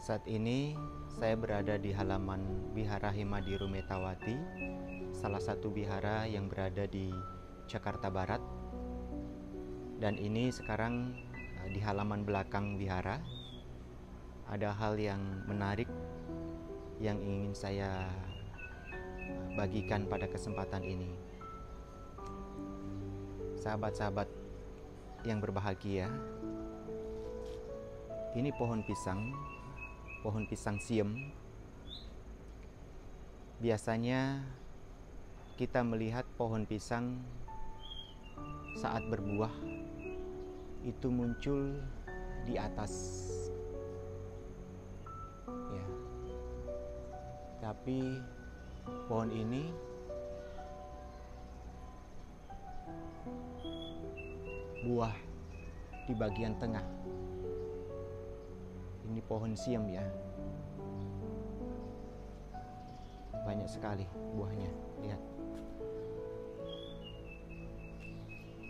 Saat ini saya berada di halaman Wihara Himadiru Metawati, salah satu wihara yang berada di Jakarta Barat. Dan ini sekarang di halaman belakang wihara ada hal yang menarik yang ingin saya bagikan pada kesempatan ini. Sahabat-sahabat yang berbahagia, ini pohon pisang siem. Biasanya kita melihat pohon pisang saat berbuah itu muncul di atas, ya. Tapi pohon ini buah di bagian tengah. Ini pohon siem, ya. Banyak sekali buahnya, lihat.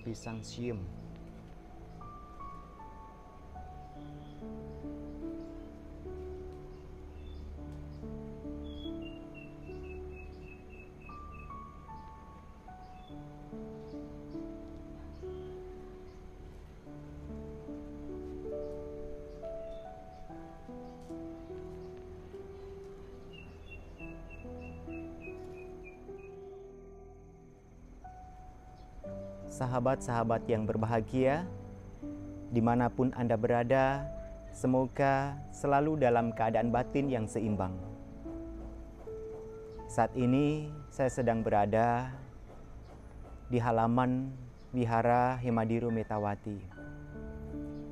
Pisang siem. Sahabat-sahabat yang berbahagia, dimanapun Anda berada, semoga selalu dalam keadaan batin yang seimbang. Saat ini saya sedang berada di halaman Wihara Himadiru Metawati.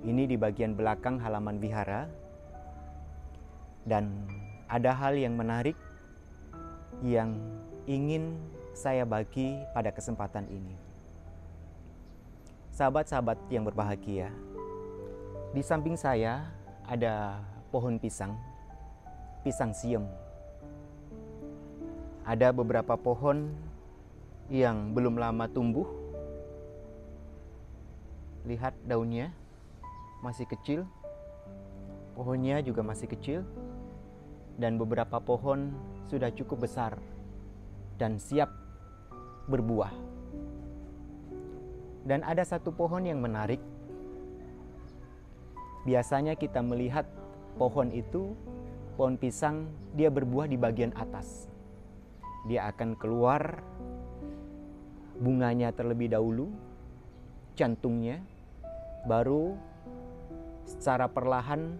Ini di bagian belakang halaman wihara, dan ada hal yang menarik yang ingin saya bagi pada kesempatan ini. Sahabat-sahabat yang berbahagia, di samping saya ada pohon pisang siem. Ada beberapa pohon yang belum lama tumbuh. Lihat daunnya masih kecil, pohonnya juga masih kecil, dan beberapa pohon sudah cukup besar dan siap berbuah. Dan ada satu pohon yang menarik. Biasanya kita melihat pohon itu, pohon pisang, dia berbuah di bagian atas. Dia akan keluar bunganya terlebih dahulu, cantungnya, baru secara perlahan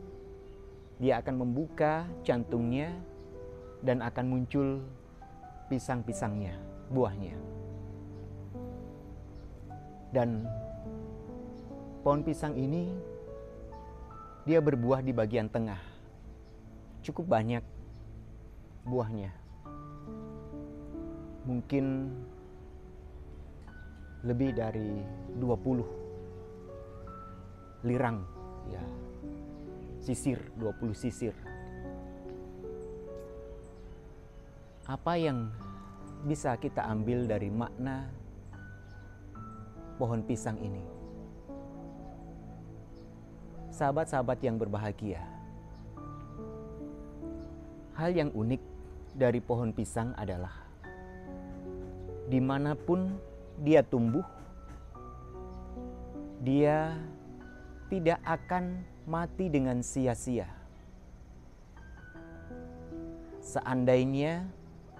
dia akan membuka cantungnya dan akan muncul pisang-pisangnya, buahnya. Dan pohon pisang ini dia berbuah di bagian tengah. Cukup banyak buahnya. Mungkin lebih dari 20 lirang, ya. 20 sisir. Apa yang bisa kita ambil dari makna pohon pisang ini? Sahabat-sahabat yang berbahagia, hal yang unik dari pohon pisang adalah dimanapun dia tumbuh, dia tidak akan mati dengan sia-sia. Seandainya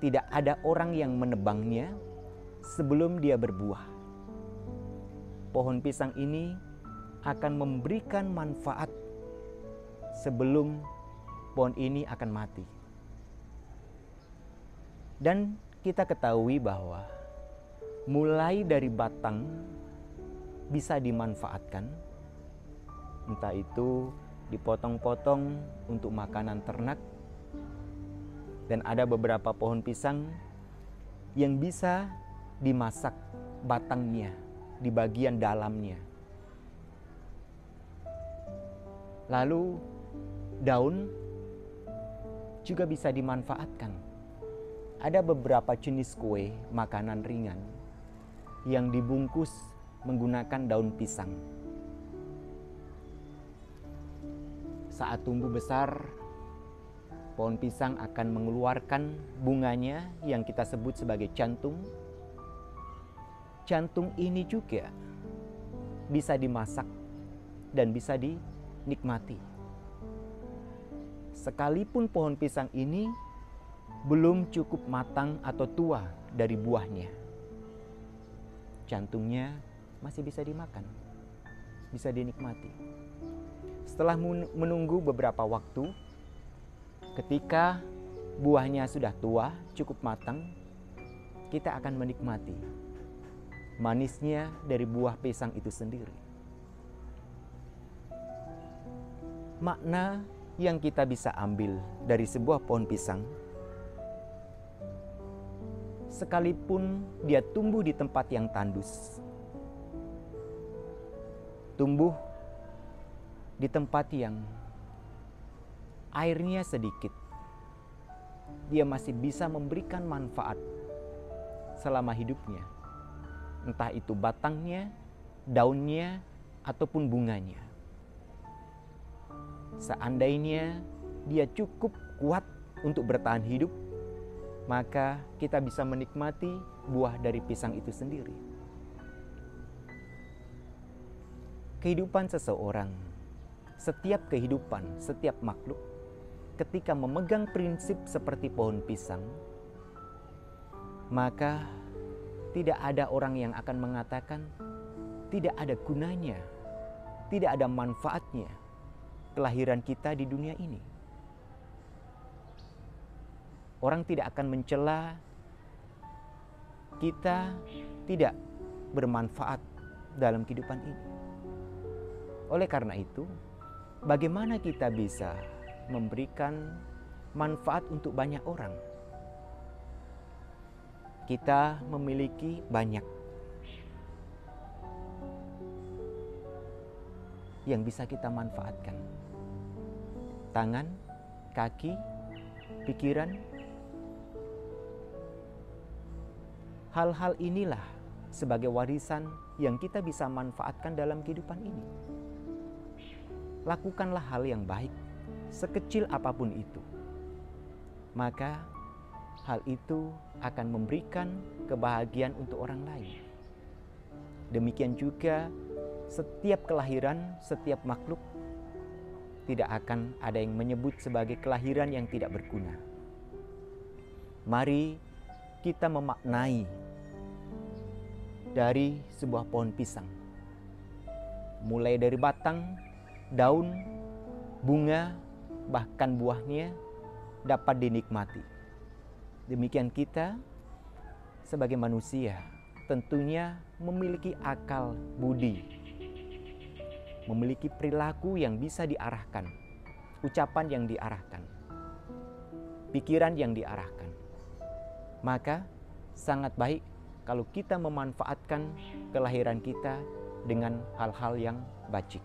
tidak ada orang yang menebangnya sebelum dia berbuah, pohon pisang ini akan memberikan manfaat sebelum pohon ini akan mati. Dan kita ketahui bahwa mulai dari batang bisa dimanfaatkan, entah itu dipotong-potong untuk makanan ternak, dan ada beberapa pohon pisang yang bisa dimasak batangnya di bagian dalamnya. Lalu daun juga bisa dimanfaatkan. Ada beberapa jenis kue makanan ringan yang dibungkus menggunakan daun pisang. Saat tumbuh besar, pohon pisang akan mengeluarkan bunganya yang kita sebut sebagai jantung. Jantung ini juga bisa dimasak dan bisa dinikmati. Sekalipun pohon pisang ini belum cukup matang atau tua dari buahnya, jantungnya masih bisa dimakan, bisa dinikmati. Setelah menunggu beberapa waktu, ketika buahnya sudah tua, cukup matang, kita akan menikmati manisnya dari buah pisang itu sendiri. Makna yang kita bisa ambil dari sebuah pohon pisang, sekalipun dia tumbuh di tempat yang tandus, tumbuh di tempat yang airnya sedikit, dia masih bisa memberikan manfaat selama hidupnya. Entah itu batangnya, daunnya, ataupun bunganya. Seandainya dia cukup kuat untuk bertahan hidup, maka kita bisa menikmati buah dari pisang itu sendiri. Kehidupan seseorang, setiap kehidupan, setiap makhluk, ketika memegang prinsip seperti pohon pisang, maka tidak ada orang yang akan mengatakan tidak ada gunanya, tidak ada manfaatnya kelahiran kita di dunia ini. Orang tidak akan mencela kita tidak bermanfaat dalam kehidupan ini. Oleh karena itu, bagaimana kita bisa memberikan manfaat untuk banyak orang? Kita memiliki banyak yang bisa kita manfaatkan. Tangan, kaki, pikiran. Hal-hal inilah sebagai warisan yang kita bisa manfaatkan dalam kehidupan ini. Lakukanlah hal yang baik, sekecil apapun itu. Maka hal itu akan memberikan kebahagiaan untuk orang lain. Demikian juga setiap kelahiran, setiap makhluk tidak akan ada yang menyebut sebagai kelahiran yang tidak berguna. Mari kita memaknai dari sebuah pohon pisang, mulai dari batang, daun, bunga, bahkan buahnya dapat dinikmati. Demikian kita sebagai manusia tentunya memiliki akal budi, memiliki perilaku yang bisa diarahkan, ucapan yang diarahkan, pikiran yang diarahkan. Maka sangat baik kalau kita memanfaatkan kelahiran kita dengan hal-hal yang baik.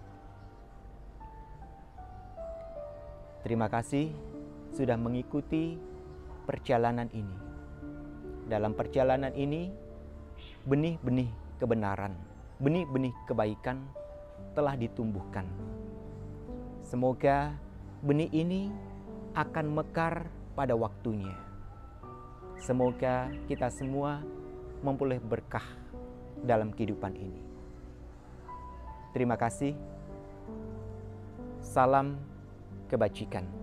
Terima kasih sudah mengikuti perjalanan ini. Dalam perjalanan ini, benih-benih kebenaran, benih-benih kebaikan telah ditumbuhkan. Semoga benih ini akan mekar pada waktunya. Semoga kita semua memperoleh berkah dalam kehidupan ini. Terima kasih. Salam kebajikan.